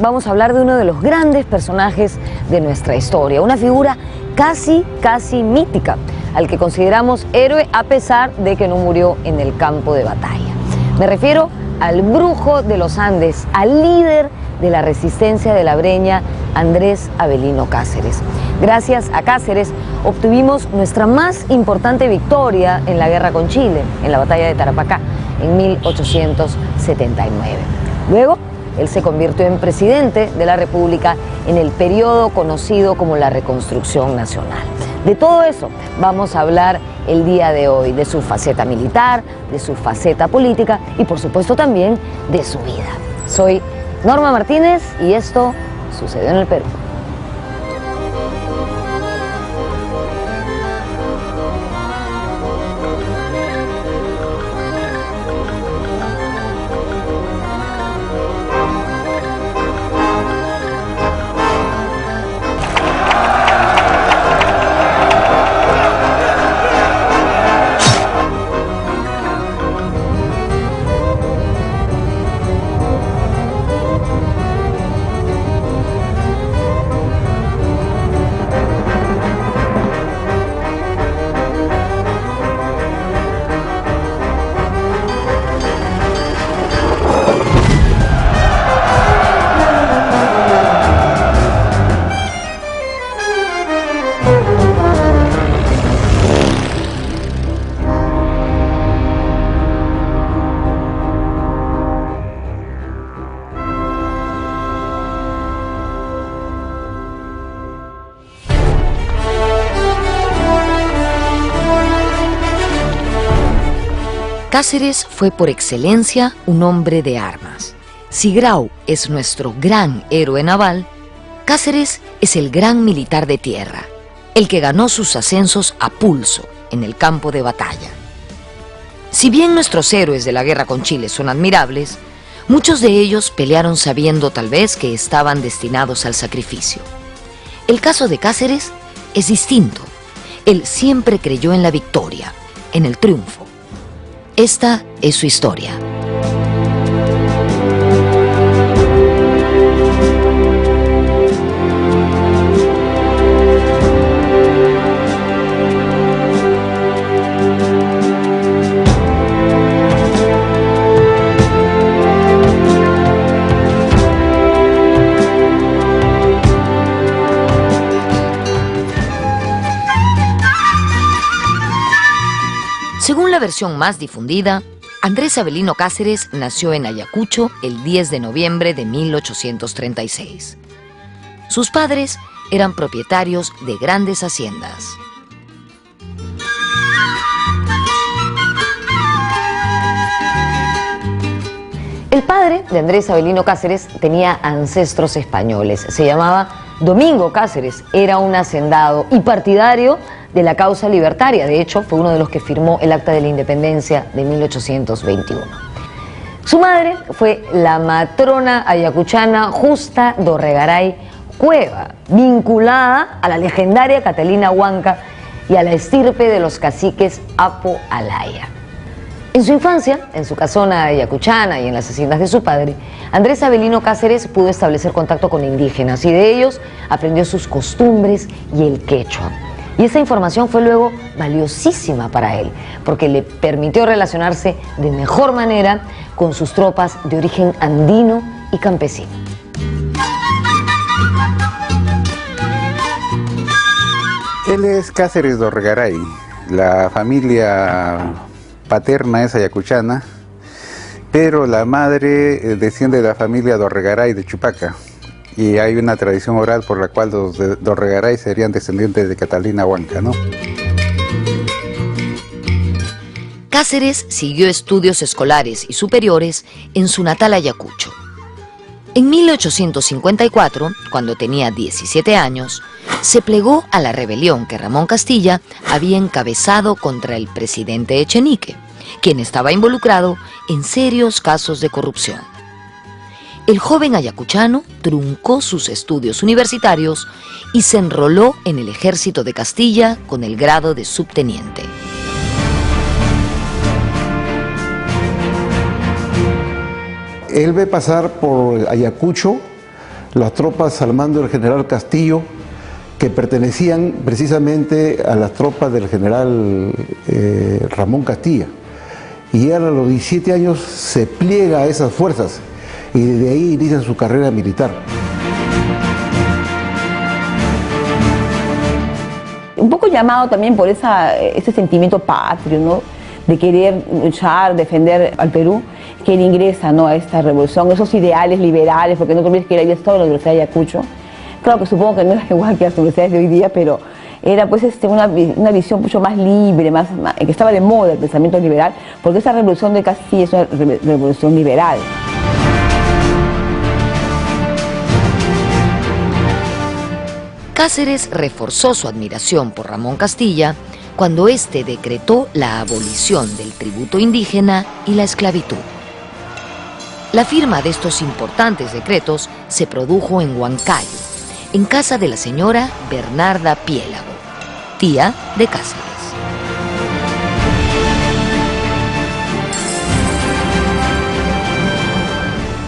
vamos a hablar de uno de los grandes personajes de nuestra historia, una figura casi mítica, al que consideramos héroe a pesar de que no murió en el campo de batalla. Me refiero al brujo de los Andes, al líder de la resistencia de la Breña, Andrés Avelino Cáceres. Gracias a Cáceres obtuvimos nuestra más importante victoria en la guerra con Chile, en la batalla de Tarapacá, en 1879. Luego, él se convirtió en presidente de la República en el periodo conocido como la Reconstrucción Nacional. De todo eso vamos a hablar el día de hoy, de su faceta militar, de su faceta política y por supuesto también de su vida. Soy Norma Martínez y esto sucedió en el Perú. Cáceres fue por excelencia un hombre de armas. Si Grau es nuestro gran héroe naval, Cáceres es el gran militar de tierra, el que ganó sus ascensos a pulso en el campo de batalla. Si bien nuestros héroes de la guerra con Chile son admirables, muchos de ellos pelearon sabiendo tal vez que estaban destinados al sacrificio. El caso de Cáceres es distinto. Él siempre creyó en la victoria, en el triunfo. Esta es su historia. Según la versión más difundida, Andrés Avelino Cáceres nació en Ayacucho el 10 de noviembre de 1836. Sus padres eran propietarios de grandes haciendas. El padre de Andrés Avelino Cáceres tenía ancestros españoles. Se llamaba Domingo Cáceres, era un hacendado y partidario de la causa libertaria. De hecho, fue uno de los que firmó el Acta de la Independencia de 1821. Su madre fue la matrona ayacuchana Justa Dorregaray Cueva, vinculada a la legendaria Catalina Huanca y a la estirpe de los caciques Apo Alaya. En su infancia, en su casona ayacuchana y en las haciendas de su padre, Andrés Avelino Cáceres pudo establecer contacto con indígenas y de ellos aprendió sus costumbres y el quechua. Y esa información fue luego valiosísima para él, porque le permitió relacionarse de mejor manera con sus tropas de origen andino y campesino. Él es Cáceres Dorregaray. La familia paterna es ayacuchana, pero la madre desciende de la familia Dorregaray de Chupaca. Y hay una tradición oral por la cual los Dorregaray serían descendientes de Catalina Huanca, ¿no? Cáceres siguió estudios escolares y superiores en su natal Ayacucho. En 1854, cuando tenía 17 años, se plegó a la rebelión que Ramón Castilla había encabezado contra el presidente Echenique, quien estaba involucrado en serios casos de corrupción. El joven ayacuchano truncó sus estudios universitarios y se enroló en el ejército de Castilla con el grado de subteniente. Él ve pasar por Ayacucho las tropas al mando del general Castillo, que pertenecían precisamente a las tropas del general Ramón Castilla. Y él a los 17 años se pliega a esas fuerzas y desde ahí inicia su carrera militar. Un poco llamado también por ese sentimiento patrio, ¿no?, de querer luchar, defender al Perú, que él ingresa, ¿no?, a esta revolución, esos ideales liberales, porque no te olvides que él había estado en la Universidad de Ayacucho. Claro que supongo que no era igual que las universidades de hoy día, pero era pues una visión mucho más libre, que estaba de moda el pensamiento liberal, porque esa revolución de Castilla es una revolución liberal. Cáceres reforzó su admiración por Ramón Castilla cuando éste decretó la abolición del tributo indígena y la esclavitud. La firma de estos importantes decretos se produjo en Huancayo, en casa de la señora Bernarda Piélago, tía de Cáceres.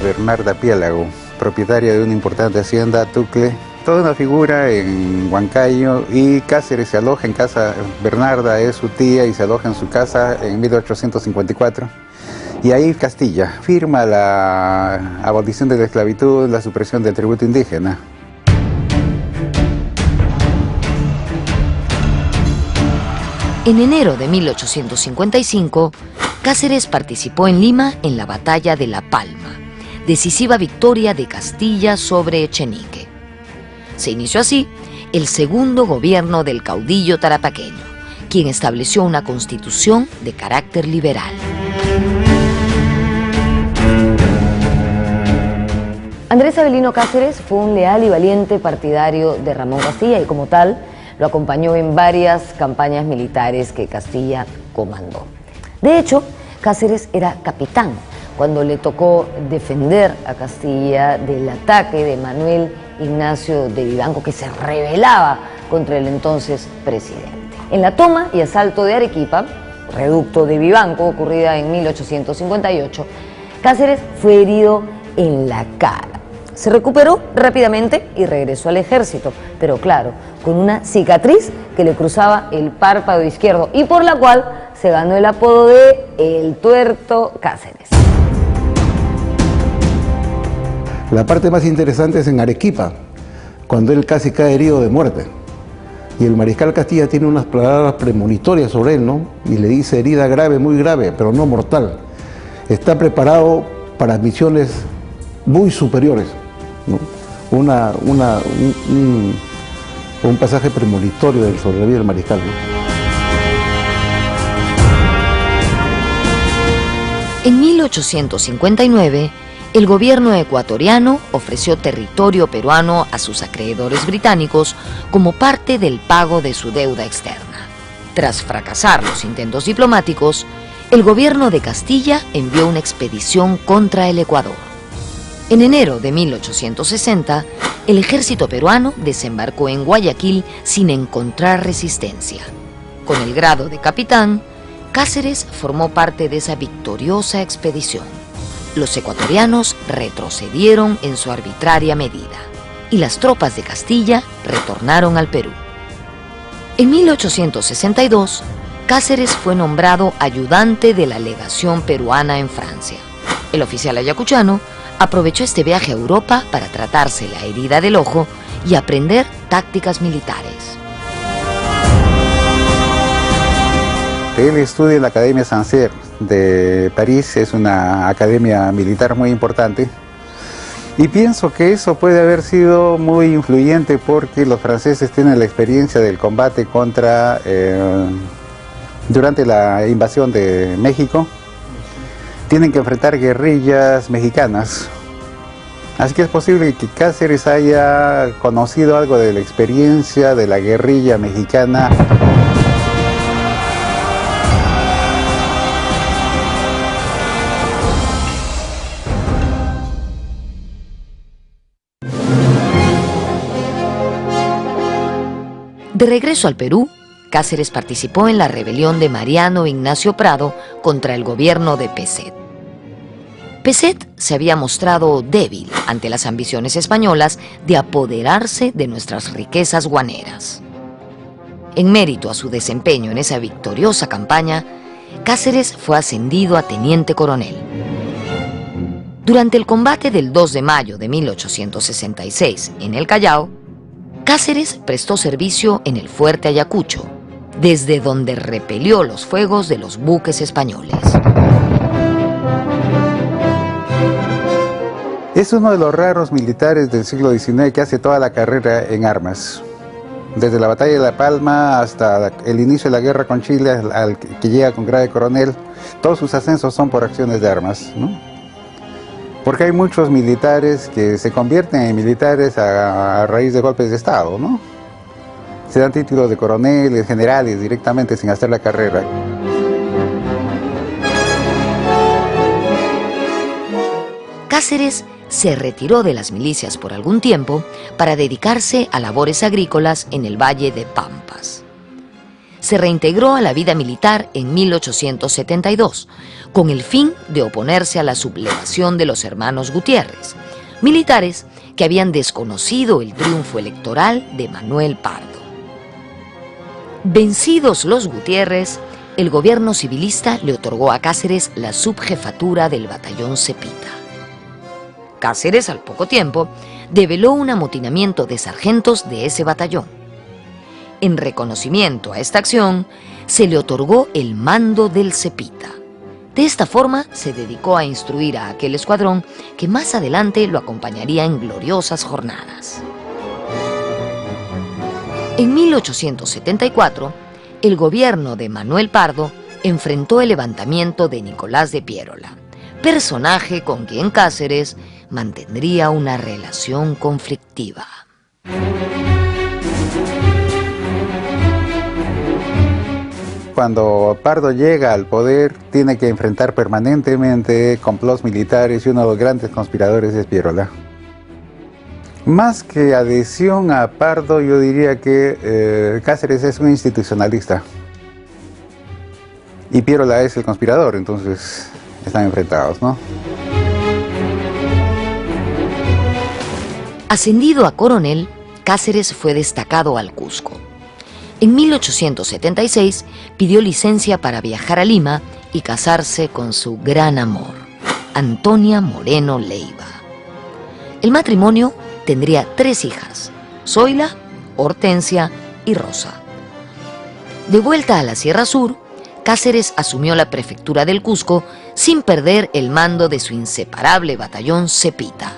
Bernarda Piélago, propietaria de una importante hacienda, Tucle, toda una figura en Huancayo, y Cáceres se aloja en casa. Bernarda es su tía y se aloja en su casa en 1854. Y ahí Castilla firma la abolición de la esclavitud, la supresión del tributo indígena. En enero de 1855, Cáceres participó en Lima en la batalla de La Palma, decisiva victoria de Castilla sobre Echenique. Se inició así el segundo gobierno del caudillo tarapaqueño, quien estableció una constitución de carácter liberal. Andrés Avelino Cáceres fue un leal y valiente partidario de Ramón Castilla y como tal lo acompañó en varias campañas militares que Castilla comandó. De hecho, Cáceres era capitán cuando le tocó defender a Castilla del ataque de Manuel Ignacio de Vivanco, que se rebelaba contra el entonces presidente. En la toma y asalto de Arequipa, reducto de Vivanco, ocurrida en 1858, Cáceres fue herido en la cara. Se recuperó rápidamente y regresó al ejército, pero claro, con una cicatriz que le cruzaba el párpado izquierdo y por la cual se ganó el apodo de El Tuerto Cáceres. La parte más interesante es en Arequipa, cuando él casi cae herido de muerte. Y el mariscal Castilla tiene unas palabras premonitorias sobre él, ¿no? Y le dice: herida grave, muy grave, pero no mortal. Está preparado para misiones muy superiores, ¿no? Un pasaje premonitorio del sobreviviente del mariscal, ¿no? En 1859, el gobierno ecuatoriano ofreció territorio peruano a sus acreedores británicos como parte del pago de su deuda externa. Tras fracasar los intentos diplomáticos, el gobierno de Castilla envió una expedición contra el Ecuador. En enero de 1860, el ejército peruano desembarcó en Guayaquil sin encontrar resistencia. Con el grado de capitán, Cáceres formó parte de esa victoriosa expedición. Los ecuatorianos retrocedieron en su arbitraria medida y las tropas de Castilla retornaron al Perú. En 1862, Cáceres fue nombrado ayudante de la legación peruana en Francia. El oficial ayacuchano aprovechó este viaje a Europa para tratarse la herida del ojo y aprender tácticas militares. Él estudia en la Academia Sancerre de París, es una academia militar muy importante, y pienso que eso puede haber sido muy influyente porque los franceses tienen la experiencia del combate durante la invasión de México. Tienen que enfrentar guerrillas mexicanas, así que es posible que Cáceres haya conocido algo de la experiencia de la guerrilla mexicana. De regreso al Perú, Cáceres participó en la rebelión de Mariano Ignacio Prado contra el gobierno de Pezet. Peset se había mostrado débil ante las ambiciones españolas de apoderarse de nuestras riquezas guaneras. En mérito a su desempeño en esa victoriosa campaña, Cáceres fue ascendido a teniente coronel. Durante el combate del 2 de mayo de 1866 en el Callao, Cáceres prestó servicio en el fuerte Ayacucho, desde donde repelió los fuegos de los buques españoles. Es uno de los raros militares del siglo XIX que hace toda la carrera en armas. Desde la batalla de La Palma hasta el inicio de la guerra con Chile, al que llega con grado de coronel, todos sus ascensos son por acciones de armas, ¿no? Porque hay muchos militares que se convierten en militares a raíz de golpes de Estado, ¿no? Se dan títulos de coroneles, generales directamente sin hacer la carrera. Cáceres se retiró de las milicias por algún tiempo para dedicarse a labores agrícolas en el Valle de Pampas. Se reintegró a la vida militar en 1872, con el fin de oponerse a la sublevación de los hermanos Gutiérrez, militares que habían desconocido el triunfo electoral de Manuel Pardo. Vencidos los Gutiérrez, el gobierno civilista le otorgó a Cáceres la subjefatura del batallón Cepita. Cáceres, al poco tiempo, develó un amotinamiento de sargentos de ese batallón. En reconocimiento a esta acción, se le otorgó el mando del Cepita. De esta forma, se dedicó a instruir a aquel escuadrón que más adelante lo acompañaría en gloriosas jornadas. En 1874, el gobierno de Manuel Pardo enfrentó el levantamiento de Nicolás de Piérola, personaje con quien Cáceres mantendría una relación conflictiva. Cuando Pardo llega al poder, tiene que enfrentar permanentemente complots militares y uno de los grandes conspiradores es Piérola. Más que adhesión a Pardo, yo diría que Cáceres es un institucionalista y Piérola es el conspirador, entonces están enfrentados, ¿no? Ascendido a coronel, Cáceres fue destacado al Cusco. En 1876 pidió licencia para viajar a Lima y casarse con su gran amor, Antonia Moreno Leiva. El matrimonio tendría 3 hijas, Zoila, Hortensia y Rosa. De vuelta a la Sierra Sur, Cáceres asumió la prefectura del Cusco sin perder el mando de su inseparable batallón Cepita.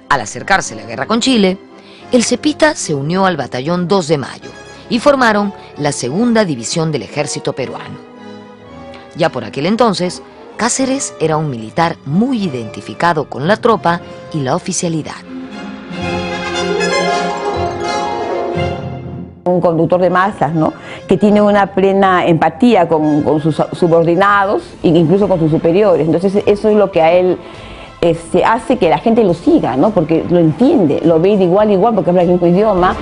Al acercarse la guerra con Chile, el Cepita se unió al batallón 2 de Mayo y formaron la segunda división del ejército peruano. Ya por aquel entonces, Cáceres era un militar muy identificado con la tropa y la oficialidad. Un conductor de masas, ¿no?, que tiene una plena empatía con sus subordinados e incluso con sus superiores. Entonces eso es lo que a él hace que la gente lo siga, ¿no?, porque lo entiende, lo ve de igual a igual porque habla el mismo idioma.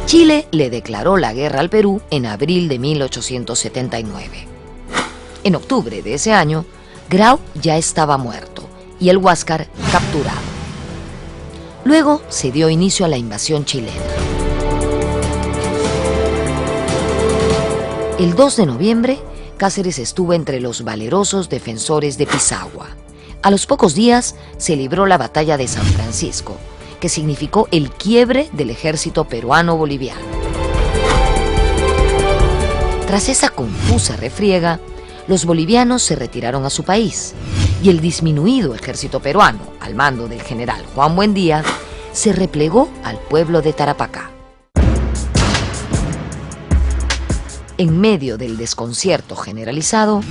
Chile le declaró la guerra al Perú en abril de 1879. En octubre de ese año, Grau ya estaba muerto y el Huáscar capturado. Luego se dio inicio a la invasión chilena. El 2 de noviembre, Cáceres estuvo entre los valerosos defensores de Pisagua. A los pocos días se libró la batalla de San Francisco, que significó el quiebre del ejército peruano-boliviano. Tras esa confusa refriega, los bolivianos se retiraron a su país y el disminuido ejército peruano, al mando del general Juan Buendía, se replegó al pueblo de Tarapacá. En medio del desconcierto generalizado,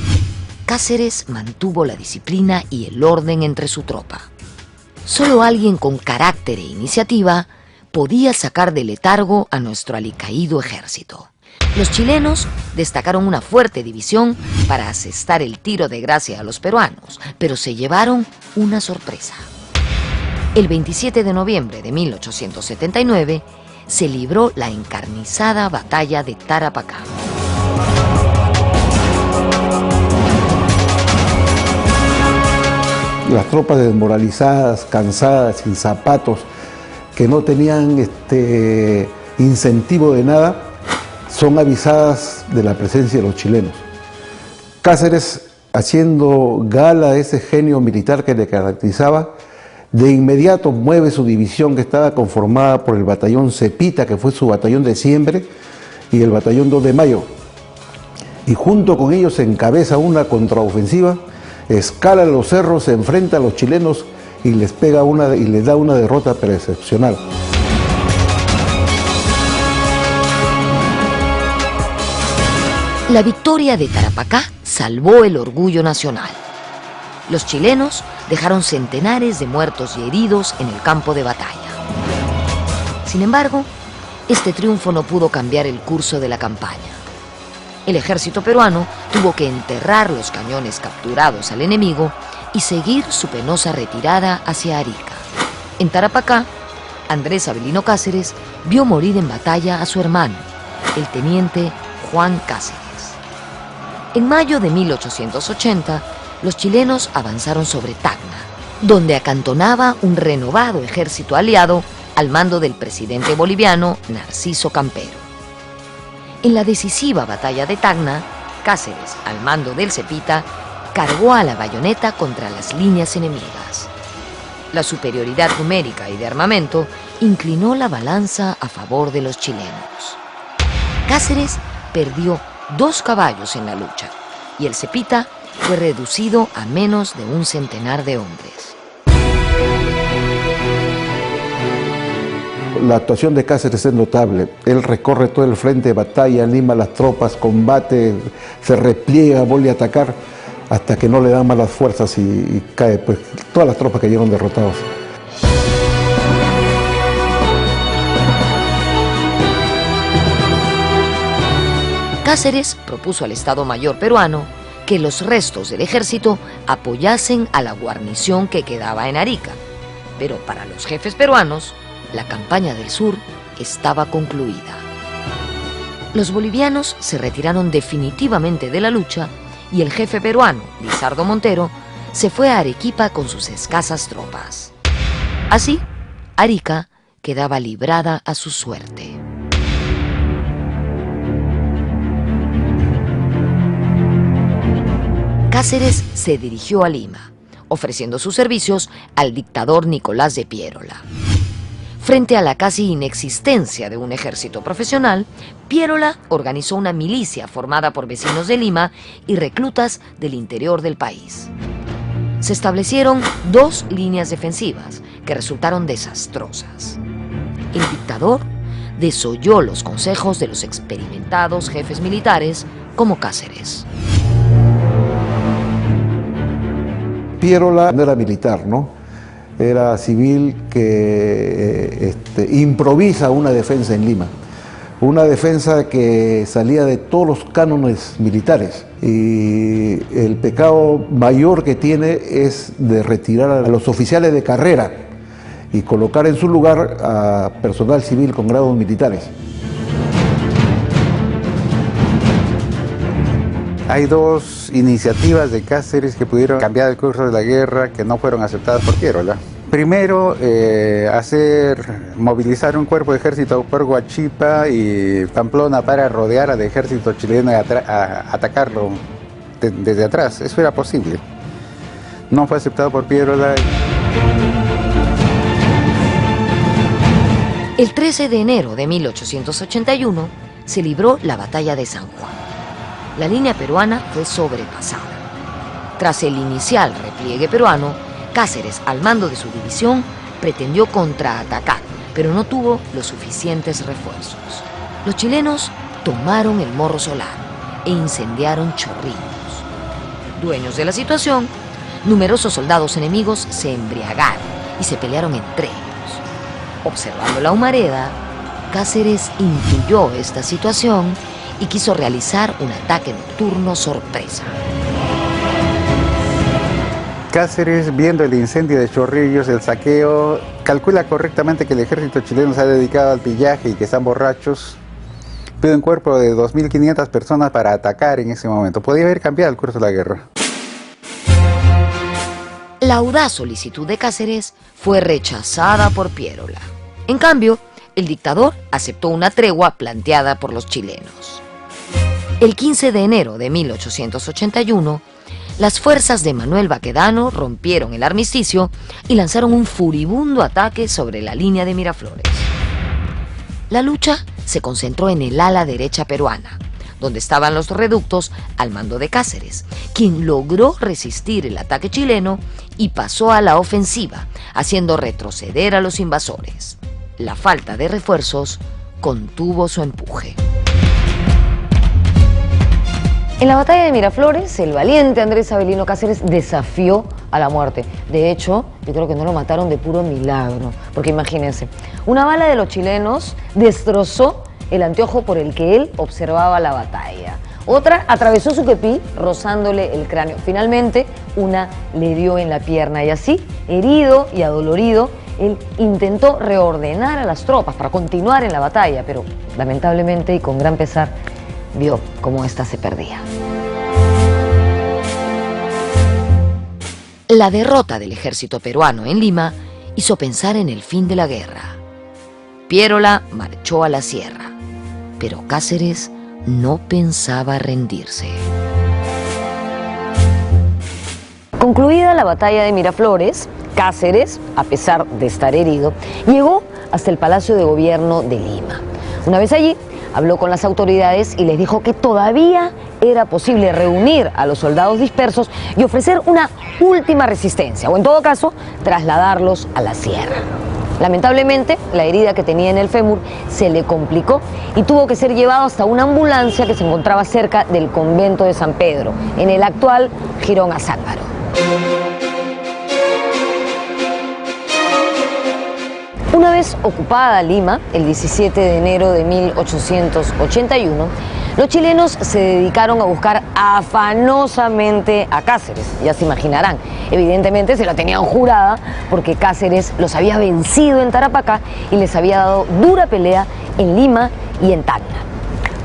Cáceres mantuvo la disciplina y el orden entre su tropa. Solo alguien con carácter e iniciativa podía sacar del letargo a nuestro alicaído ejército. Los chilenos destacaron una fuerte división para asestar el tiro de gracia a los peruanos, pero se llevaron una sorpresa. El 27 de noviembre de 1879 se libró la encarnizada batalla de Tarapacá. Las tropas desmoralizadas, cansadas, sin zapatos, que no tenían incentivo de nada, son avisadas de la presencia de los chilenos. Cáceres, haciendo gala de ese genio militar que le caracterizaba, de inmediato mueve su división, que estaba conformada por el batallón Cepita, que fue su batallón de siempre, y el batallón 2 de Mayo. Y junto con ellos encabeza una contraofensiva, escala los cerros, se enfrenta a los chilenos y les da una derrota pero excepcional. La victoria de Tarapacá salvó el orgullo nacional. Los chilenos dejaron centenares de muertos y heridos en el campo de batalla. Sin embargo, este triunfo no pudo cambiar el curso de la campaña. El ejército peruano tuvo que enterrar los cañones capturados al enemigo y seguir su penosa retirada hacia Arica. En Tarapacá, Andrés Avelino Cáceres vio morir en batalla a su hermano, el teniente Juan Cáceres. En mayo de 1880, los chilenos avanzaron sobre Tacna, donde acantonaba un renovado ejército aliado al mando del presidente boliviano Narciso Campero. En la decisiva batalla de Tacna, Cáceres, al mando del Cepita, cargó a la bayoneta contra las líneas enemigas. La superioridad numérica y de armamento inclinó la balanza a favor de los chilenos. Cáceres perdió 2 caballos en la lucha y el Cepita fue reducido a menos de un centenar de hombres. La actuación de Cáceres es notable. Él recorre todo el frente de batalla, anima a las tropas, combate, se repliega, vuelve a atacar, hasta que no le dan más las fuerzas y cae, pues todas las tropas cayeron derrotadas. Cáceres propuso al Estado Mayor peruano que los restos del ejército apoyasen a la guarnición que quedaba en Arica, pero para los jefes peruanos, la campaña del sur estaba concluida. Los bolivianos se retiraron definitivamente de la lucha y el jefe peruano, Lizardo Montero, se fue a Arequipa con sus escasas tropas. Así, Arica quedaba librada a su suerte. Cáceres se dirigió a Lima, ofreciendo sus servicios al dictador Nicolás de Piérola. Frente a la casi inexistencia de un ejército profesional, Piérola organizó una milicia formada por vecinos de Lima y reclutas del interior del país. Se establecieron 2 líneas defensivas que resultaron desastrosas. El dictador desoyó los consejos de los experimentados jefes militares como Cáceres. Piérola no era militar, ¿no? Era civil que improvisa una defensa en Lima. Una defensa que salía de todos los cánones militares. Y el pecado mayor que tiene es de retirar a los oficiales de carrera y colocar en su lugar a personal civil con grados militares. Hay 2 iniciativas de Cáceres que pudieron cambiar el curso de la guerra que no fueron aceptadas por Piérola. Primero, movilizar un cuerpo de ejército por Huachipa y Pamplona para rodear al ejército chileno y atacarlo desde atrás. Eso era posible. No fue aceptado por Piérola. El 13 de enero de 1881 se libró la batalla de San Juan. La línea peruana fue sobrepasada. Tras el inicial repliegue peruano, Cáceres, al mando de su división, pretendió contraatacar, pero no tuvo los suficientes refuerzos. Los chilenos tomaron el Morro Solar e incendiaron Chorrillos. Dueños de la situación, numerosos soldados enemigos se embriagaron y se pelearon entre ellos. Observando la humareda, Cáceres intuyó esta situación y quiso realizar un ataque nocturno sorpresa. Cáceres, viendo el incendio de Chorrillos, el saqueo, calcula correctamente que el ejército chileno se ha dedicado al pillaje y que están borrachos. Pide un cuerpo de 2.500 personas para atacar en ese momento. Podía haber cambiado el curso de la guerra. La audaz solicitud de Cáceres fue rechazada por Piérola. En cambio, el dictador aceptó una tregua planteada por los chilenos. El 15 de enero de 1881, las fuerzas de Manuel Baquedano rompieron el armisticio y lanzaron un furibundo ataque sobre la línea de Miraflores. La lucha se concentró en el ala derecha peruana, donde estaban los reductos al mando de Cáceres, quien logró resistir el ataque chileno y pasó a la ofensiva, haciendo retroceder a los invasores. La falta de refuerzos contuvo su empuje. En la batalla de Miraflores, el valiente Andrés Avelino Cáceres desafió a la muerte. De hecho, yo creo que no lo mataron de puro milagro, porque imagínense, una bala de los chilenos destrozó el anteojo por el que él observaba la batalla. Otra atravesó su kepí, rozándole el cráneo. Finalmente, una le dio en la pierna y así, herido y adolorido, él intentó reordenar a las tropas para continuar en la batalla, pero lamentablemente y con gran pesar, vio cómo ésta se perdía. La derrota del ejército peruano en Lima hizo pensar en el fin de la guerra. Piérola marchó a la sierra, pero Cáceres no pensaba rendirse. Concluida la batalla de Miraflores, Cáceres, a pesar de estar herido, llegó hasta el Palacio de Gobierno de Lima. Una vez allí, habló con las autoridades y les dijo que todavía era posible reunir a los soldados dispersos y ofrecer una última resistencia, o en todo caso, trasladarlos a la sierra. Lamentablemente, la herida que tenía en el fémur se le complicó y tuvo que ser llevado hasta una ambulancia que se encontraba cerca del convento de San Pedro, en el actual Jirón Azángaro. Una vez ocupada Lima, el 17 de enero de 1881, los chilenos se dedicaron a buscar afanosamente a Cáceres. Ya se imaginarán, evidentemente se la tenían jurada porque Cáceres los había vencido en Tarapacá y les había dado dura pelea en Lima y en Tacna.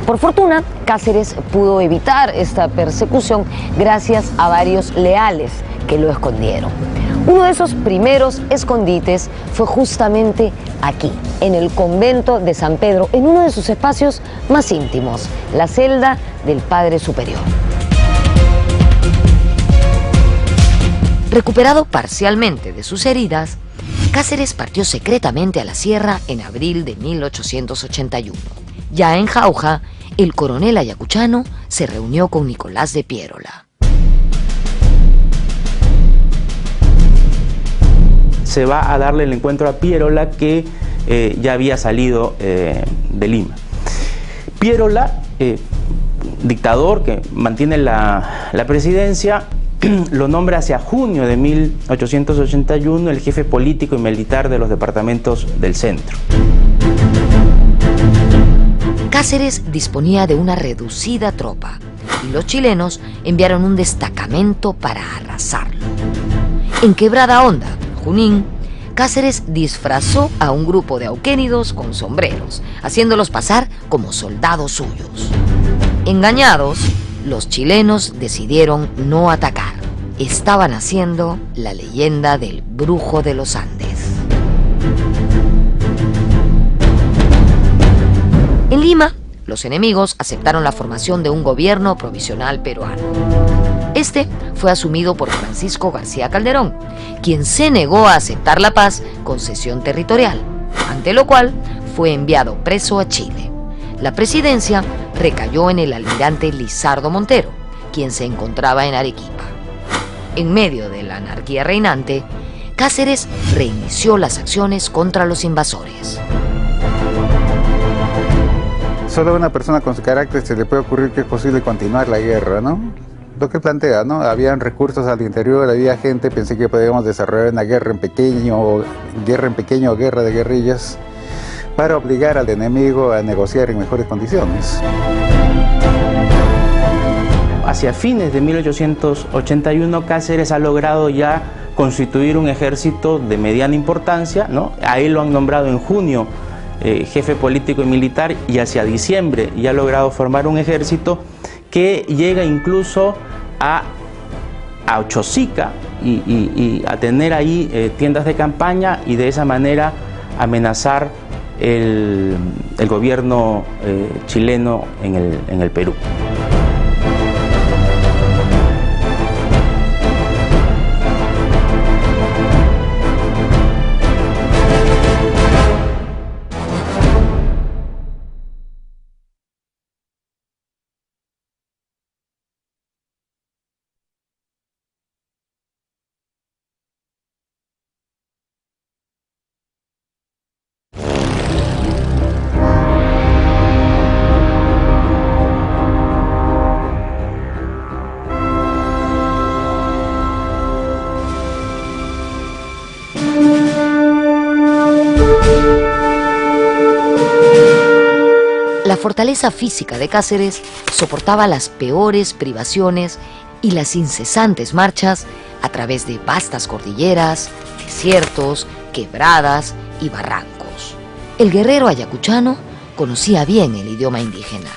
Por fortuna, Cáceres pudo evitar esta persecución gracias a varios leales que lo escondieron. Uno de esos primeros escondites fue justamente aquí, en el convento de San Pedro, en uno de sus espacios más íntimos, la celda del Padre Superior. Recuperado parcialmente de sus heridas, Cáceres partió secretamente a la sierra en abril de 1881. Ya en Jauja, el coronel ayacuchano se reunió con Nicolás de Piérola. Se va a darle el encuentro a Piérola, que ya había salido de Lima. Piérola, dictador que mantiene la presidencia, lo nombra hacia junio de 1881 el jefe político y militar de los departamentos del centro. Cáceres disponía de una reducida tropa y los chilenos enviaron un destacamento para arrasarlo. En Quebrada Honda, Junín, Cáceres disfrazó a un grupo de auquénidos con sombreros, haciéndolos pasar como soldados suyos. Engañados, los chilenos decidieron no atacar. Estaban haciendo la leyenda del brujo de los Andes. En Lima, los enemigos aceptaron la formación de un gobierno provisional peruano. Este fue asumido por Francisco García Calderón, quien se negó a aceptar la paz con cesión territorial, ante lo cual fue enviado preso a Chile. La presidencia recayó en el almirante Lizardo Montero, quien se encontraba en Arequipa. En medio de la anarquía reinante, Cáceres reinició las acciones contra los invasores. Solo a una persona con su carácter se le puede ocurrir que es posible continuar la guerra, ¿no? Lo que plantea, ¿no? Habían recursos al interior, había gente, pensé que podíamos desarrollar una guerra en pequeño o guerra de guerrillas para obligar al enemigo a negociar en mejores condiciones. Hacia fines de 1881, Cáceres ha logrado ya constituir un ejército de mediana importancia, ¿no? A él lo han nombrado en junio jefe político y militar, y hacia diciembre ya ha logrado formar un ejército que llega incluso a Ochosica y a tener ahí tiendas de campaña, y de esa manera amenazar el gobierno chileno en el Perú. La fortaleza física de Cáceres soportaba las peores privaciones y las incesantes marchas a través de vastas cordilleras, desiertos, quebradas y barrancos. El guerrero ayacuchano conocía bien el idioma indígena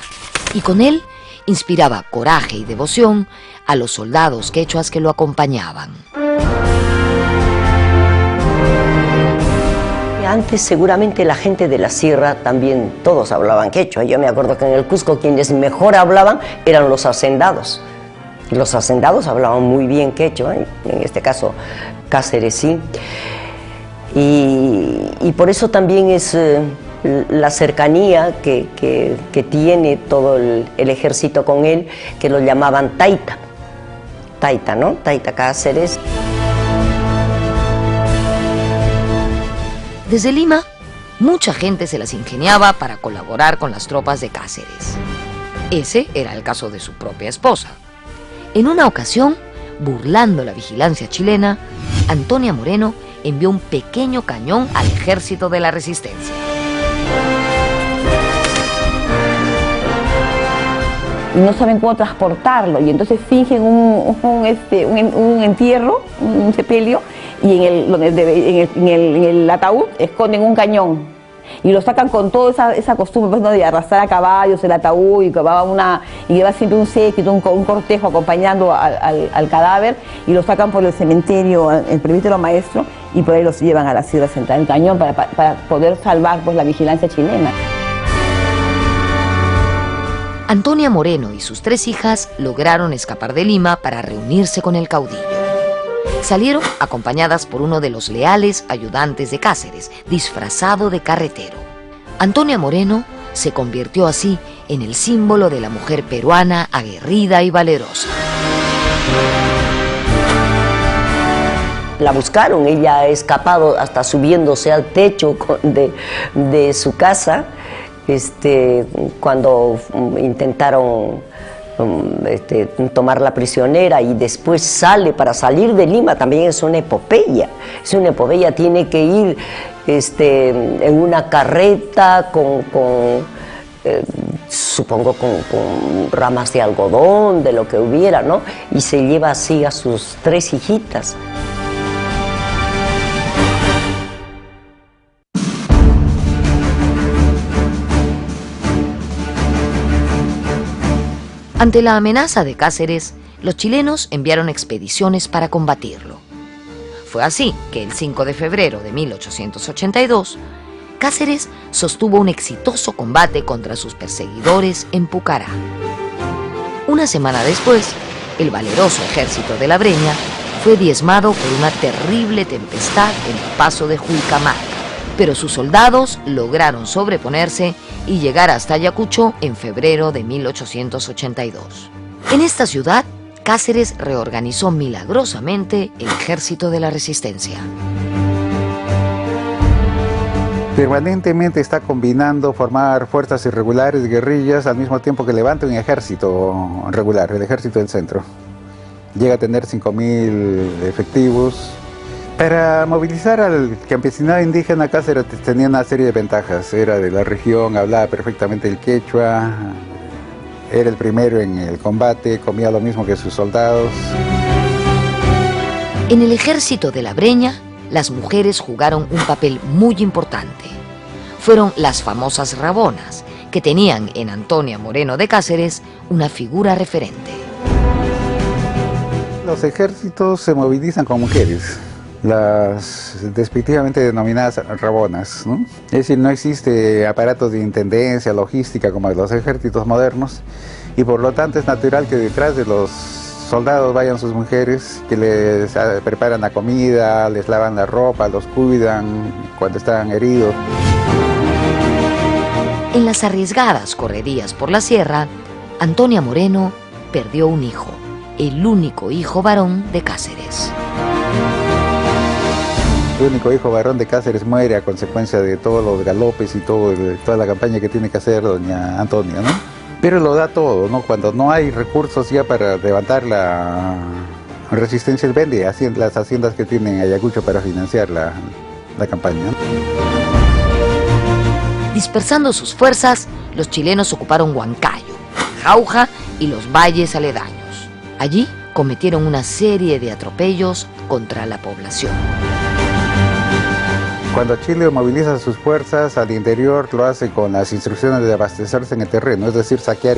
y con él inspiraba coraje y devoción a los soldados quechuas que lo acompañaban. Antes seguramente la gente de la sierra también todos hablaban quechua. Yo me acuerdo que en el Cusco quienes mejor hablaban eran los hacendados. Los hacendados hablaban muy bien quechua, en este caso Cáceres sí. Y por eso también es la cercanía que tiene todo el ejército con él, que lo llamaban Taita. Taita, ¿no? Taita Cáceres. Desde Lima, mucha gente se las ingeniaba para colaborar con las tropas de Cáceres. Ese era el caso de su propia esposa. En una ocasión, burlando la vigilancia chilena, Antonia Moreno envió un pequeño cañón al ejército de la resistencia. Y no saben cómo transportarlo, y entonces fingen un entierro, un sepelio, y en el ataúd esconden un cañón y lo sacan con toda esa costumbre, pues, ¿no?, de arrastrar a caballos el ataúd, y lleva siempre un séquito, un cortejo acompañando al cadáver, y lo sacan por el cementerio, el presbítero maestro, y por ahí los llevan a la Sierra Central del Cañón para poder salvar, pues, la vigilancia chilena. Antonia Moreno y sus 3 hijas lograron escapar de Lima para reunirse con el caudillo. Salieron acompañadas por uno de los leales ayudantes de Cáceres, disfrazado de carretero. Antonia Moreno se convirtió así en el símbolo de la mujer peruana aguerrida y valerosa. La buscaron, ella ha escapado hasta subiéndose al techo de su casa, cuando intentaron tomarla prisionera, y después sale. Para salir de Lima también es una epopeya, tiene que ir en una carreta supongo con ramas de algodón, de lo que hubiera, ¿no? Y se lleva así a sus 3 hijitas. Ante la amenaza de Cáceres, los chilenos enviaron expediciones para combatirlo. Fue así que el 5 de febrero de 1882, Cáceres sostuvo un exitoso combate contra sus perseguidores en Pucará. Una semana después, el valeroso ejército de la Breña fue diezmado por una terrible tempestad en el paso de Julcamaca, pero sus soldados lograron sobreponerse y llegar hasta Ayacucho en febrero de 1882. En esta ciudad, Cáceres reorganizó milagrosamente el ejército de la resistencia. Permanentemente está combinando formar fuerzas irregulares, guerrillas, al mismo tiempo que levanta un ejército regular, el ejército del centro. Llega a tener 5.000 efectivos. Para movilizar al campesinado indígena, Cáceres tenía una serie de ventajas. Era de la región, hablaba perfectamente el quechua, era el primero en el combate, comía lo mismo que sus soldados. En el ejército de la Breña, las mujeres jugaron un papel muy importante. Fueron las famosas rabonas, que tenían en Antonia Moreno de Cáceres una figura referente. Los ejércitos se movilizan con mujeres, las despectivamente denominadas rabonas, ¿no? Es decir, no existe aparatos de intendencia, logística como en los ejércitos modernos, y por lo tanto es natural que detrás de los soldados vayan sus mujeres, que les preparan la comida, les lavan la ropa, los cuidan cuando están heridos. En las arriesgadas correrías por la sierra, Antonia Moreno perdió un hijo, el único hijo varón de Cáceres. El único hijo varón de Cáceres muere a consecuencia de todos los galopes y toda la campaña que tiene que hacer doña Antonia, ¿no? Pero lo da todo, ¿no? Cuando no hay recursos ya para levantar la resistencia, él vende las haciendas que tiene en Ayacucho para financiar la campaña, ¿no? Dispersando sus fuerzas, los chilenos ocuparon Huancayo, Jauja y los valles aledaños. Allí cometieron una serie de atropellos contra la población. Cuando Chile moviliza sus fuerzas al interior, lo hace con las instrucciones de abastecerse en el terreno, es decir, saqueo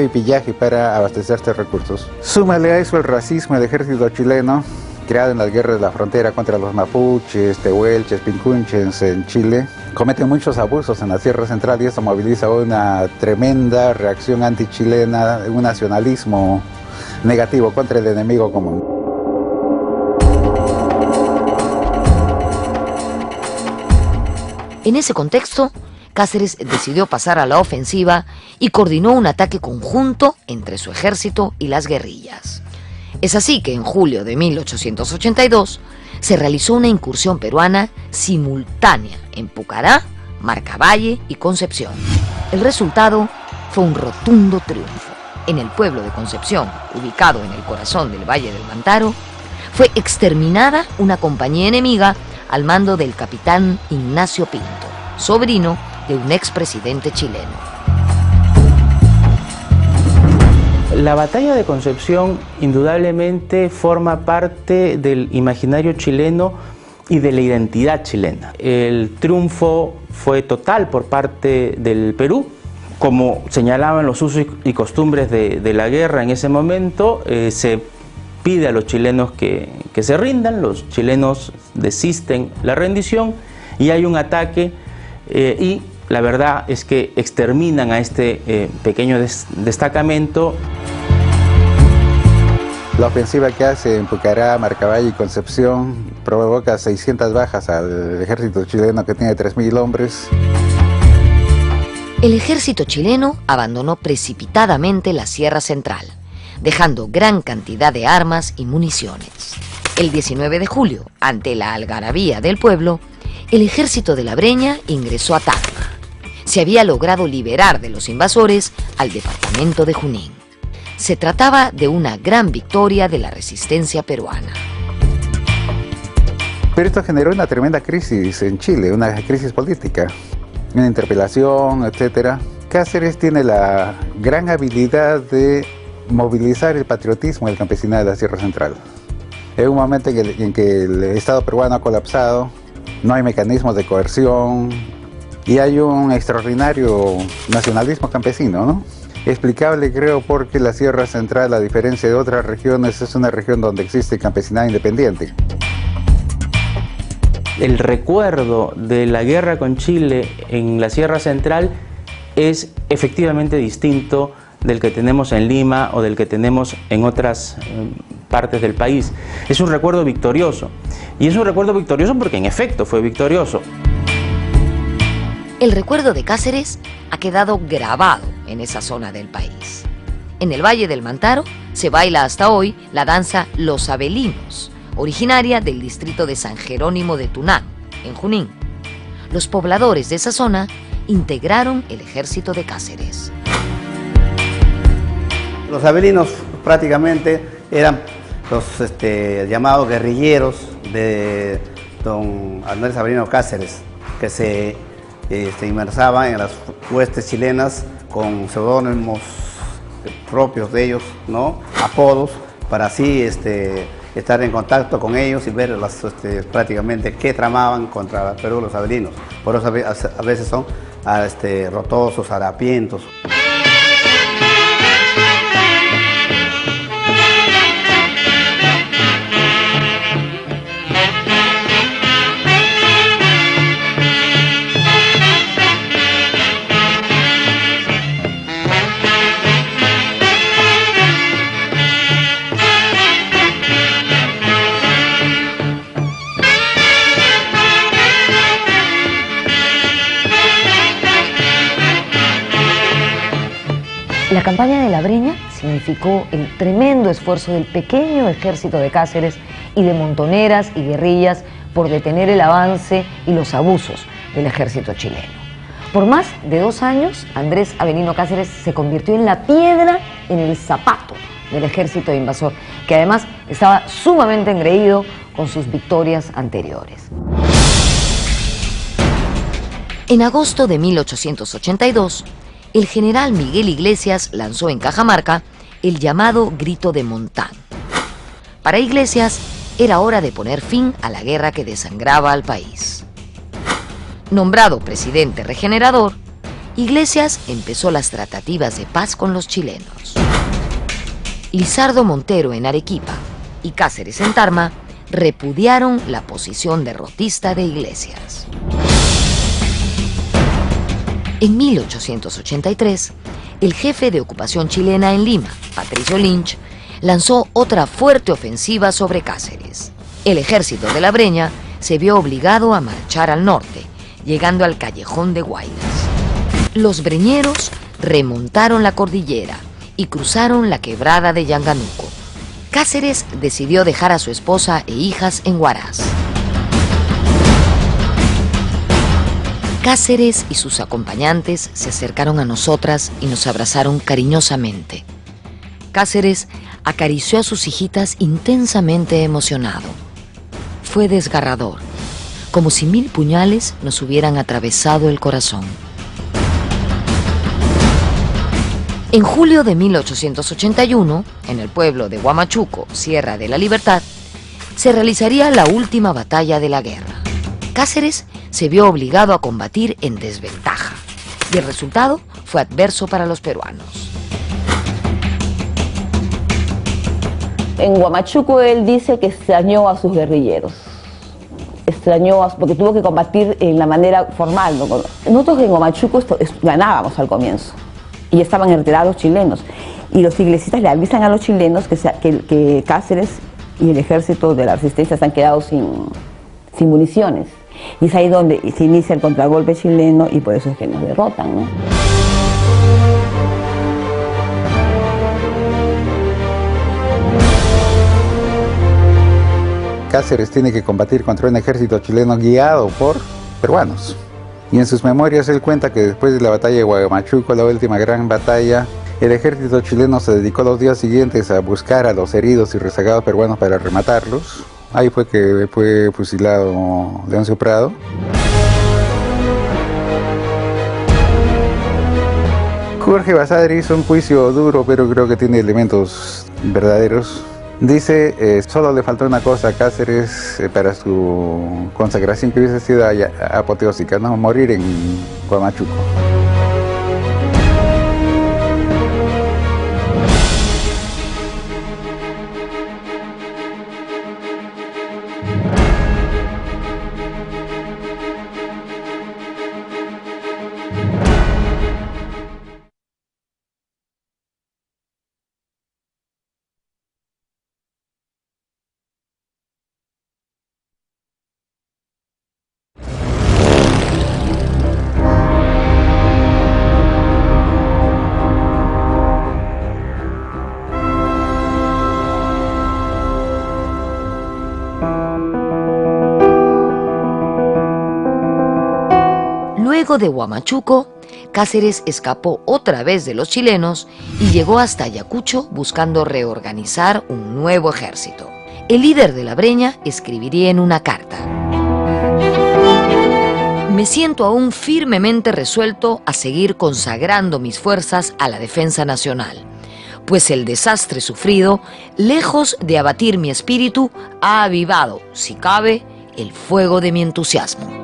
y pillaje para abastecerse de recursos. Súmale a eso el racismo del ejército chileno, creado en las guerras de la frontera contra los mapuches, tehuelches, pincunches en Chile. Cometen muchos abusos en la Sierra Central y eso moviliza una tremenda reacción antichilena, un nacionalismo negativo contra el enemigo común. En ese contexto, Cáceres decidió pasar a la ofensiva y coordinó un ataque conjunto entre su ejército y las guerrillas. Es así que en julio de 1882 se realizó una incursión peruana simultánea en Pucará, Marcavalle y Concepción. El resultado fue un rotundo triunfo. En el pueblo de Concepción, ubicado en el corazón del Valle del Mantaro, fue exterminada una compañía enemiga al mando del capitán Ignacio Pinto, sobrino de un expresidente chileno. La batalla de Concepción indudablemente forma parte del imaginario chileno y de la identidad chilena. El triunfo fue total por parte del Perú. Como señalaban los usos y costumbres de la guerra en ese momento, se pide a los chilenos que se rindan, los chilenos desisten la rendición y hay un ataque y la verdad es que exterminan a este pequeño destacamento. La ofensiva que hace en Pucará, Marcavalle y Concepción provoca 600 bajas al ejército chileno que tiene 3.000 hombres. El ejército chileno abandonó precipitadamente la Sierra Central, dejando gran cantidad de armas y municiones. El 19 de julio, ante la algarabía del pueblo, el ejército de la Breña ingresó a Tacna. Se había logrado liberar de los invasores al departamento de Junín. Se trataba de una gran victoria de la resistencia peruana. Pero esto generó una tremenda crisis en Chile, una crisis política, una interpelación, etc. Cáceres tiene la gran habilidad de movilizar el patriotismo del campesinado de la Sierra Central. En un momento en que el Estado peruano ha colapsado, no hay mecanismos de coerción y hay un extraordinario nacionalismo campesino, ¿no? Explicable, creo, porque la Sierra Central, a diferencia de otras regiones, es una región donde existe el campesinado independiente. El recuerdo de la guerra con Chile en la Sierra Central es efectivamente distinto del que tenemos en Lima o del que tenemos en otras partes del país. Es un recuerdo victorioso. Y es un recuerdo victorioso porque en efecto fue victorioso. El recuerdo de Cáceres ha quedado grabado en esa zona del país. En el Valle del Mantaro se baila hasta hoy la danza Los Abelinos, originaria del distrito de San Jerónimo de Tunán, en Junín. Los pobladores de esa zona integraron el ejército de Cáceres. Los abelinos prácticamente eran los llamados guerrilleros de don Andrés Avelino Cáceres, que se inmersaban en las huestes chilenas con seudónimos propios de ellos, ¿no? Apodos, para así estar en contacto con ellos y ver prácticamente qué tramaban contra Perú los abelinos. Por eso a veces son rotosos, harapientos. La campaña de la Breña significó el tremendo esfuerzo del pequeño ejército de Cáceres y de montoneras y guerrillas por detener el avance y los abusos del ejército chileno. Por más de 2 años, Andrés Avelino Cáceres se convirtió en la piedra en el zapato del ejército invasor, que además estaba sumamente engreído con sus victorias anteriores. En agosto de 1882, el general Miguel Iglesias lanzó en Cajamarca el llamado Grito de Montán. Para Iglesias era hora de poner fin a la guerra que desangraba al país. Nombrado presidente regenerador, Iglesias empezó las tratativas de paz con los chilenos. Lizardo Montero en Arequipa y Cáceres en Tarma repudiaron la posición derrotista de Iglesias. En 1883, el jefe de ocupación chilena en Lima, Patricio Lynch, lanzó otra fuerte ofensiva sobre Cáceres. El ejército de la Breña se vio obligado a marchar al norte, llegando al Callejón de Guaylas. Los breñeros remontaron la cordillera y cruzaron la quebrada de Yanganuco. Cáceres decidió dejar a su esposa e hijas en Huaraz. Cáceres y sus acompañantes se acercaron a nosotras y nos abrazaron cariñosamente. Cáceres acarició a sus hijitas intensamente emocionado. Fue desgarrador, como si 1000 puñales nos hubieran atravesado el corazón. En julio de 1881, en el pueblo de Huamachuco, Sierra de la Libertad, se realizaría la última batalla de la guerra. Cáceres se vio obligado a combatir en desventaja y el resultado fue adverso para los peruanos. En Huamachuco él dice que extrañó a sus guerrilleros, porque tuvo que combatir en la manera formal, ¿no? Nosotros en Huamachuco ganábamos al comienzo y estaban en retirada los chilenos, y los iglesitas le avisan a los chilenos que Cáceres y el ejército de la resistencia se han quedado sin municiones. Y es ahí donde se inicia el contragolpe chileno y por eso es que nos derrotan, ¿no? Cáceres tiene que combatir contra un ejército chileno guiado por peruanos. Y en sus memorias él cuenta que después de la batalla de Huamachuco, la última gran batalla, el ejército chileno se dedicó los días siguientes a buscar a los heridos y rezagados peruanos para rematarlos. Ahí fue que fue fusilado Leoncio Prado. Jorge Basadre hizo un juicio duro, pero creo que tiene elementos verdaderos. Dice, solo le faltó una cosa a Cáceres para su consagración, que hubiese sido apoteósica, ¿no? Morir en Huamachuco. Luego de Huamachuco, Cáceres escapó otra vez de los chilenos y llegó hasta Ayacucho buscando reorganizar un nuevo ejército. El líder de la Breña escribiría en una carta: me siento aún firmemente resuelto a seguir consagrando mis fuerzas a la defensa nacional, pues el desastre sufrido, lejos de abatir mi espíritu, ha avivado, si cabe, el fuego de mi entusiasmo.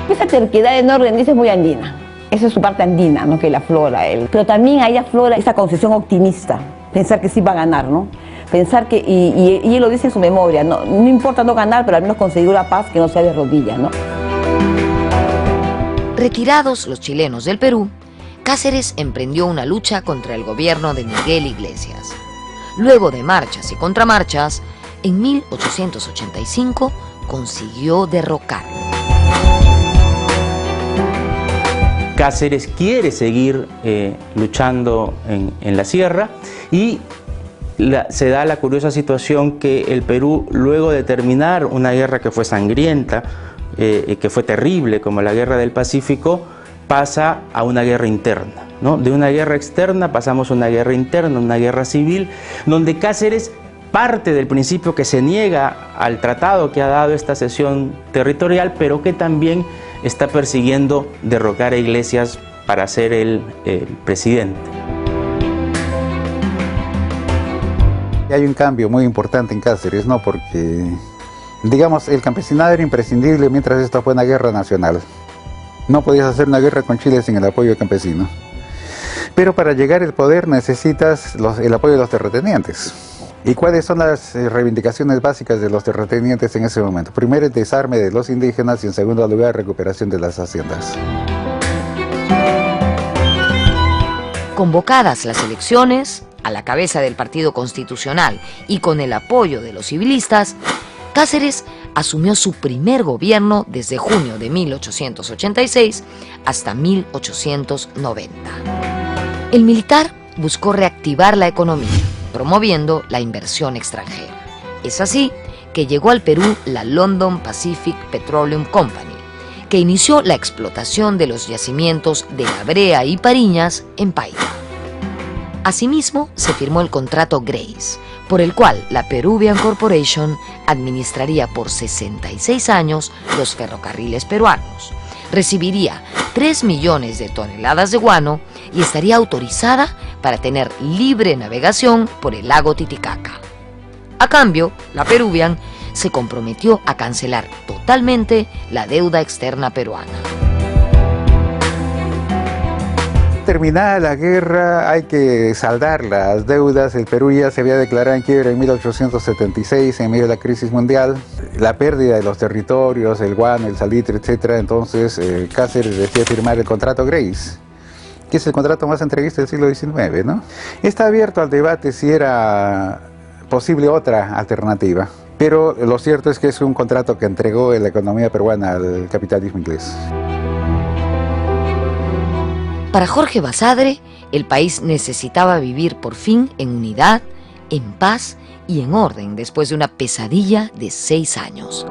Esa terquedad en orden dice es muy andina. Esa es su parte andina, ¿no? Que la aflora él. Pero también ahí aflora esa concepción optimista, pensar que sí va a ganar, ¿no? Pensar que, y él lo dice en su memoria, no importa no ganar, pero al menos conseguir una paz que no sea de rodillas, ¿no? Retirados los chilenos del Perú, Cáceres emprendió una lucha contra el gobierno de Miguel Iglesias. Luego de marchas y contramarchas, en 1885 consiguió derrocarlo. Cáceres quiere seguir luchando en la sierra y se da la curiosa situación que el Perú, luego de terminar una guerra que fue sangrienta, que fue terrible como la Guerra del Pacífico, pasa a una guerra interna, ¿no? De una guerra externa pasamos a una guerra interna, una guerra civil, donde Cáceres parte del principio que se niega al tratado que ha dado esta cesión territorial, pero que también está persiguiendo derrocar a Iglesias para ser el presidente. Hay un cambio muy importante en Cáceres, ¿no? Porque, digamos, el campesinado era imprescindible mientras esta fue una guerra nacional. No podías hacer una guerra con Chile sin el apoyo campesino. Pero para llegar al poder necesitas el apoyo de los terratenientes. ¿Y cuáles son las reivindicaciones básicas de los terratenientes en ese momento? Primero, el desarme de los indígenas y en segundo lugar, recuperación de las haciendas. Convocadas las elecciones, a la cabeza del Partido Constitucional y con el apoyo de los civilistas, Cáceres asumió su primer gobierno desde junio de 1886 hasta 1890. El militar buscó reactivar la economía, promoviendo la inversión extranjera. Es así que llegó al Perú la London Pacific Petroleum Company, que inició la explotación de los yacimientos de La Brea y Pariñas en Paita. Asimismo, se firmó el contrato Grace, por el cual la Peruvian Corporation administraría por 66 años los ferrocarriles peruanos, recibiría 3 millones de toneladas de guano y estaría autorizada para tener libre navegación por el lago Titicaca. A cambio, la Peruvian se comprometió a cancelar totalmente la deuda externa peruana. Terminada la guerra, hay que saldar las deudas. El Perú ya se había declarado en quiebra en 1876 en medio de la crisis mundial. La pérdida de los territorios, el guano, el salitre, etc. Entonces Cáceres decide firmar el contrato Grace, que es el contrato más entreguista del siglo XIX, ¿no? Está abierto al debate si era posible otra alternativa, pero lo cierto es que es un contrato que entregó la economía peruana al capitalismo inglés. Para Jorge Basadre, el país necesitaba vivir por fin en unidad, en paz y en orden después de una pesadilla de 6 años.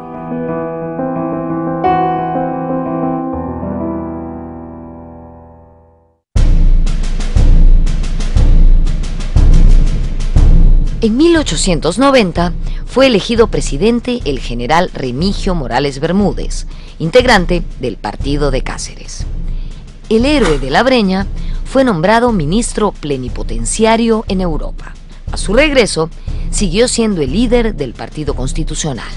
En 1890 fue elegido presidente el general Remigio Morales Bermúdez, integrante del partido de Cáceres. El héroe de la Breña fue nombrado ministro plenipotenciario en Europa. A su regreso, siguió siendo el líder del Partido Constitucional.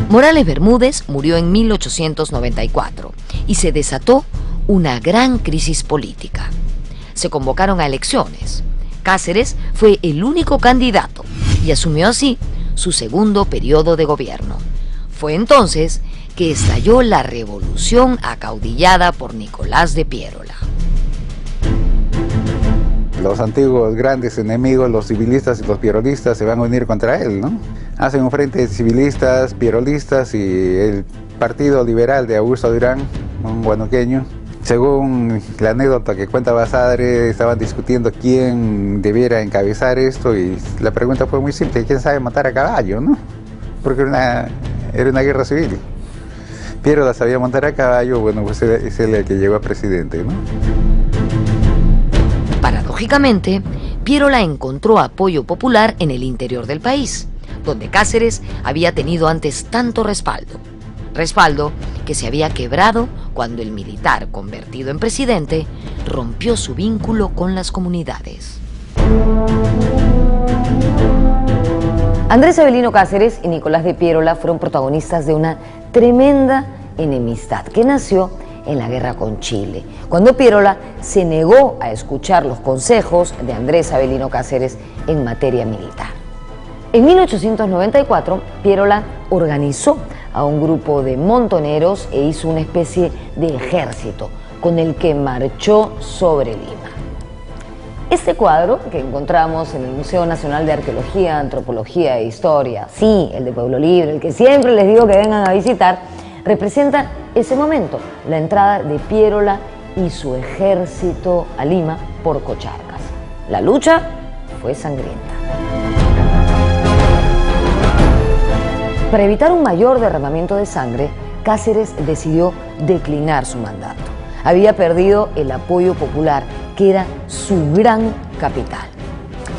Morales Bermúdez murió en 1894 y se desató una gran crisis política. Se convocaron a elecciones. Cáceres fue el único candidato y asumió así su segundo periodo de gobierno. Fue entonces que estalló la revolución acaudillada por Nicolás de Piérola. Los antiguos grandes enemigos, los civilistas y los pierolistas, se van a unir contra él, ¿no? Hacen un frente de civilistas, pierolistas y el Partido Liberal de Augusto Durán, un huanuqueño. Según la anécdota que cuenta Basadre, estaban discutiendo quién debiera encabezar esto y la pregunta fue muy simple: ¿quién sabe montar a caballo, no? Porque era una guerra civil. Piérola sabía montar a caballo, bueno, pues es él el que llegó a presidente, ¿no? Paradójicamente, Piérola encontró apoyo popular en el interior del país, donde Cáceres había tenido antes tanto respaldo. Respaldo que se había quebrado cuando el militar convertido en presidente rompió su vínculo con las comunidades. Andrés Avelino Cáceres y Nicolás de Piérola fueron protagonistas de una tremenda enemistad que nació en la guerra con Chile, cuando Piérola se negó a escuchar los consejos de Andrés Avelino Cáceres en materia militar. En 1894, Piérola organizó a un grupo de montoneros e hizo una especie de ejército con el que marchó sobre Lima. Este cuadro que encontramos en el Museo Nacional de Arqueología, Antropología e Historia, sí, el de Pueblo Libre, el que siempre les digo que vengan a visitar, representa ese momento, la entrada de Piérola y su ejército a Lima por Cocharcas. La lucha fue sangrienta. Para evitar un mayor derramamiento de sangre, Cáceres decidió declinar su mandato. Había perdido el apoyo popular, que era su gran capital.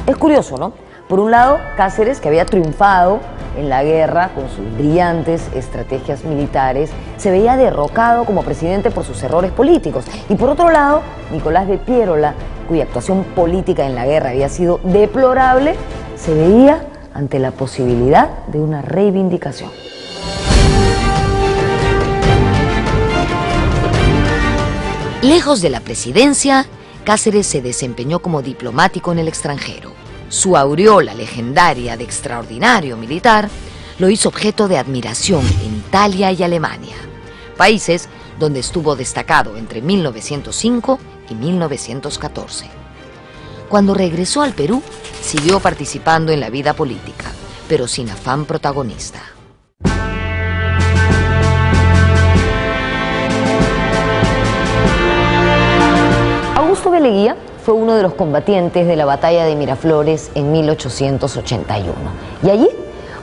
Es curioso, ¿no? Por un lado, Cáceres, que había triunfado en la guerra con sus brillantes estrategias militares, se veía derrocado como presidente por sus errores políticos. Y por otro lado, Nicolás de Piérola, cuya actuación política en la guerra había sido deplorable, se veía ante la posibilidad de una reivindicación. Lejos de la presidencia, Cáceres se desempeñó como diplomático en el extranjero. Su aureola legendaria de extraordinario militar lo hizo objeto de admiración en Italia y Alemania, países donde estuvo destacado entre 1905 y 1914. Cuando regresó al Perú, siguió participando en la vida política, pero sin afán protagonista. Augusto B. Leguía fue uno de los combatientes de la batalla de Miraflores en 1881. Y allí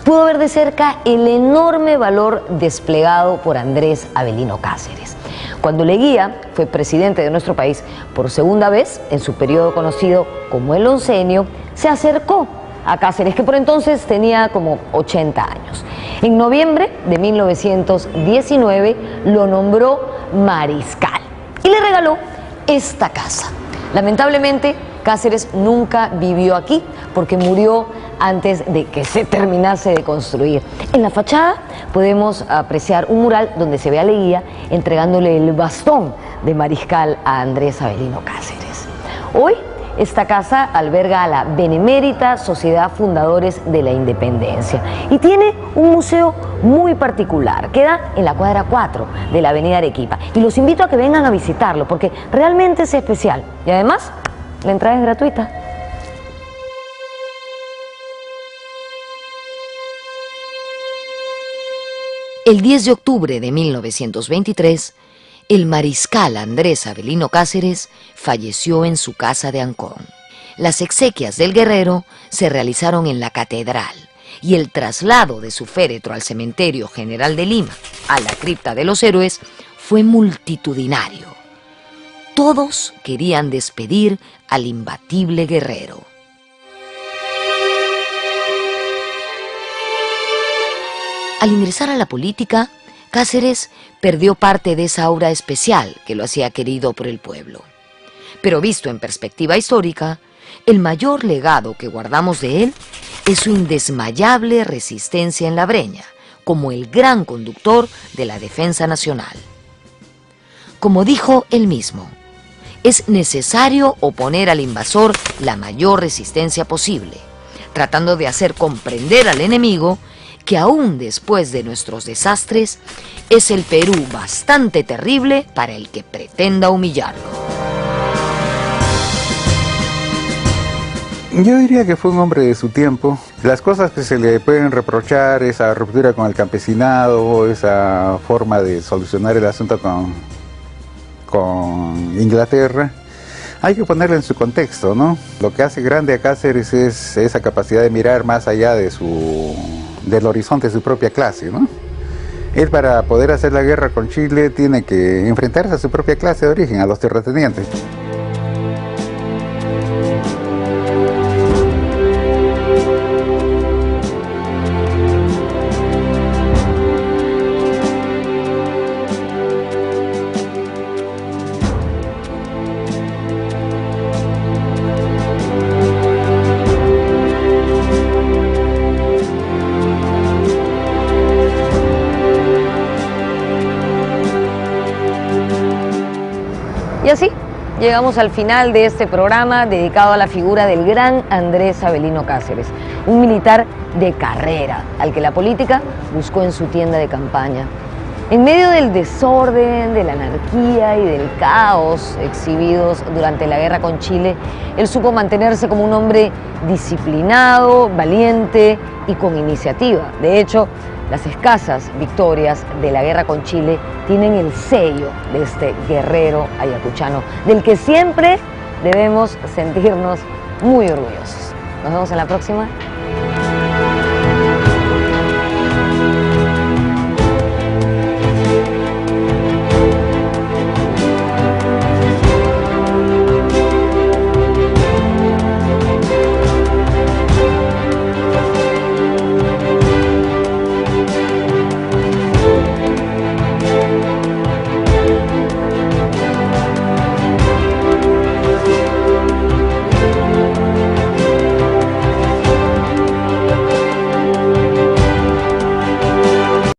pudo ver de cerca el enorme valor desplegado por Andrés Avelino Cáceres. Cuando Leguía fue presidente de nuestro país por segunda vez, en su periodo conocido como el oncenio, se acercó a Cáceres, que por entonces tenía como 80 años. En noviembre de 1919 lo nombró mariscal y le regaló esta casa. Lamentablemente, Cáceres nunca vivió aquí porque murió antes de que se terminase de construir. En la fachada podemos apreciar un mural donde se ve a Leguía entregándole el bastón de mariscal a Andrés Avelino Cáceres. Hoy, esta casa alberga a la Benemérita Sociedad Fundadores de la Independencia y tiene un museo muy particular. Queda en la cuadra 4 de la avenida Arequipa y los invito a que vengan a visitarlo porque realmente es especial y además la entrada es gratuita. El 10 de octubre de 1923, el mariscal Andrés Avelino Cáceres falleció en su casa de Ancón. Las exequias del guerrero se realizaron en la catedral y el traslado de su féretro al cementerio general de Lima, a la cripta de los héroes, fue multitudinario. Todos querían despedir al imbatible guerrero. Al ingresar a la política, Cáceres perdió parte de esa aura especial que lo hacía querido por el pueblo. Pero visto en perspectiva histórica, el mayor legado que guardamos de él es su indesmayable resistencia en la Breña, como el gran conductor de la defensa nacional. Como dijo él mismo, es necesario oponer al invasor la mayor resistencia posible, tratando de hacer comprender al enemigo que aún después de nuestros desastres, es el Perú bastante terrible para el que pretenda humillarlo. Yo diría que fue un hombre de su tiempo. Las cosas que se le pueden reprochar, esa ruptura con el campesinado, esa forma de solucionar el asunto con Inglaterra, hay que ponerlo en su contexto, ¿no? Lo que hace grande a Cáceres es esa capacidad de mirar más allá de del horizonte de su propia clase, ¿no? Él, para poder hacer la guerra con Chile, tiene que enfrentarse a su propia clase de origen, a los terratenientes. Y así llegamos al final de este programa dedicado a la figura del gran Andrés Avelino Cáceres, un militar de carrera al que la política buscó en su tienda de campaña. En medio del desorden, de la anarquía y del caos exhibidos durante la guerra con Chile, él supo mantenerse como un hombre disciplinado, valiente y con iniciativa. De hecho, las escasas victorias de la guerra con Chile tienen el sello de este guerrero ayacuchano, del que siempre debemos sentirnos muy orgullosos. Nos vemos en la próxima.